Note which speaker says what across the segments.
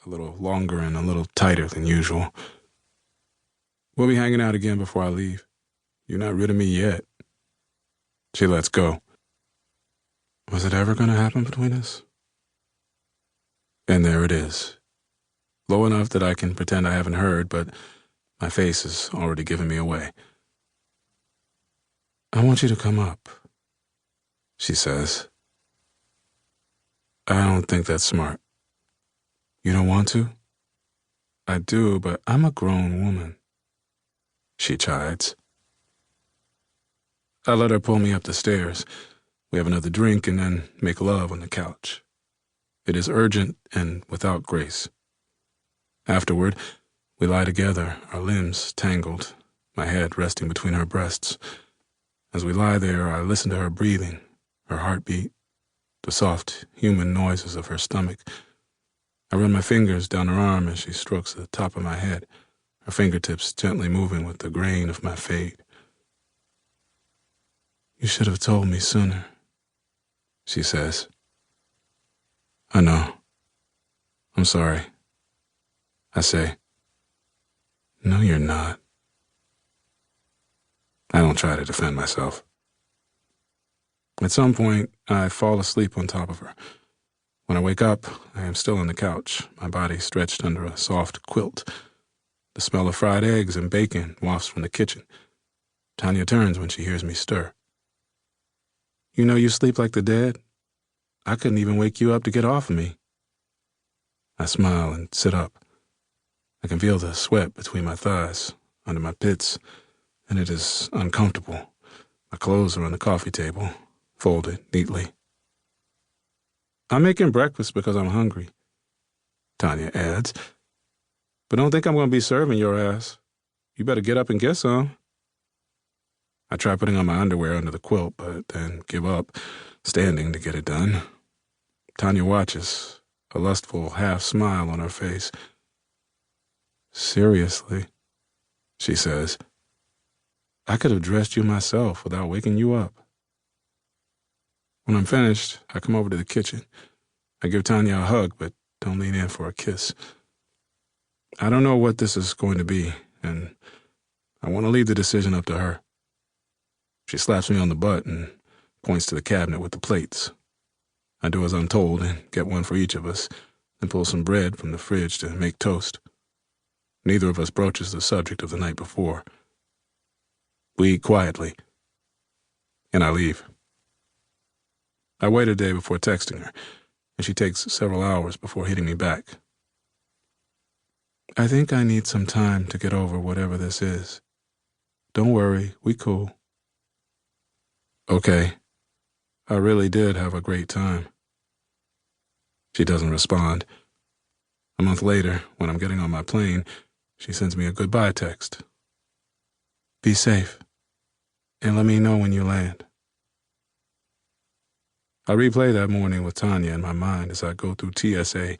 Speaker 1: a little longer and a little tighter than usual. We'll be hanging out again before I leave. You're not rid of me yet. She lets go. Was it ever going to happen between us? And there it is. Low enough that I can pretend I haven't heard, but my face has already given me away. I want you to come up, she says. I don't think that's smart. You don't want to? I do, but I'm a grown woman, she chides. I let her pull me up the stairs. We have another drink and then make love on the couch. It is urgent and without grace. Afterward, we lie together, our limbs tangled, my head resting between her breasts. As we lie there, I listen to her breathing, her heartbeat, the soft human noises of her stomach. I run my fingers down her arm as she strokes the top of my head, her fingertips gently moving with the grain of my fade. You should have told me sooner, she says. I know. I'm sorry. I say. No, you're not. I don't try to defend myself. At some point, I fall asleep on top of her. When I wake up, I am still on the couch, my body stretched under a soft quilt. The smell of fried eggs and bacon wafts from the kitchen. Tanya turns when she hears me stir. You know you sleep like the dead? I couldn't even wake you up to get off of me. I smile and sit up. I can feel the sweat between my thighs, under my pits, and it is uncomfortable. My clothes are on the coffee table, folded neatly. I'm making breakfast because I'm hungry, Tanya adds. But don't think I'm going to be serving your ass. You better get up and get some. I try putting on my underwear under the quilt, but then give up, standing to get it done. Tanya watches, a lustful half-smile on her face. Seriously, she says. I could have dressed you myself without waking you up. When I'm finished, I come over to the kitchen. I give Tanya a hug, but don't lean in for a kiss. I don't know what this is going to be, and I want to leave the decision up to her. She slaps me on the butt and points to the cabinet with the plates. I do as I'm told and get one for each of us, then pull some bread from the fridge to make toast. Neither of us broaches the subject of the night before. We eat quietly, and I leave. I wait a day before texting her, and she takes several hours before hitting me back. I think I need some time to get over whatever this is. Don't worry, we cool. Okay. I really did have a great time. She doesn't respond. A month later, when I'm getting on my plane, she sends me a goodbye text. Be safe, and let me know when you land. I replay that morning with Tanya in my mind as I go through TSA,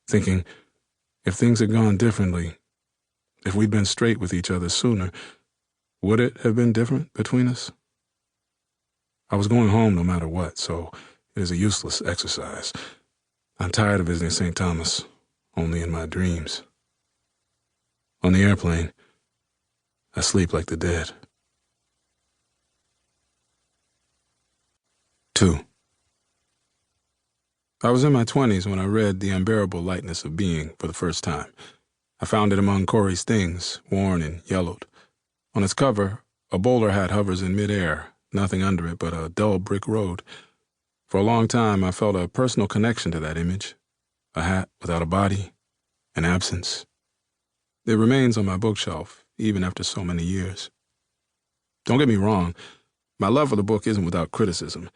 Speaker 1: thinking, if things had gone differently, if we'd been straight with each other sooner, would it have been different between us? I was going home no matter what, so it is a useless exercise. I'm tired of visiting St. Thomas, only in my dreams. On the airplane, I sleep like the dead. 2. I was in my 20s when I read The Unbearable Lightness of Being for the first time. I found it among Corey's things, worn and yellowed. On its cover, a bowler hat hovers in midair, nothing under it but a dull brick road. For a long time, I felt a personal connection to that image. A hat without a body, an absence. It remains on my bookshelf, even after so many years. Don't get me wrong, my love for the book isn't without criticism.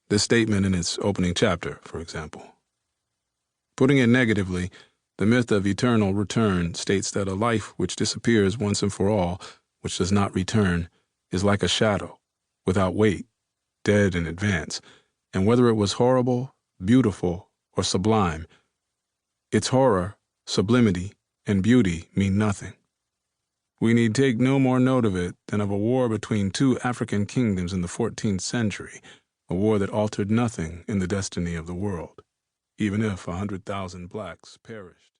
Speaker 1: This statement in its opening chapter, for example. Putting it negatively, the myth of eternal return states that a life which disappears once and for all, which does not return, is like a shadow, without weight, dead in advance, and whether it was horrible, beautiful, or sublime, its horror, sublimity, and beauty mean nothing. We need take no more note of it than of a war between two African kingdoms in the 14th century, a war that altered nothing in the destiny of the world, even if 100,000 blacks perished.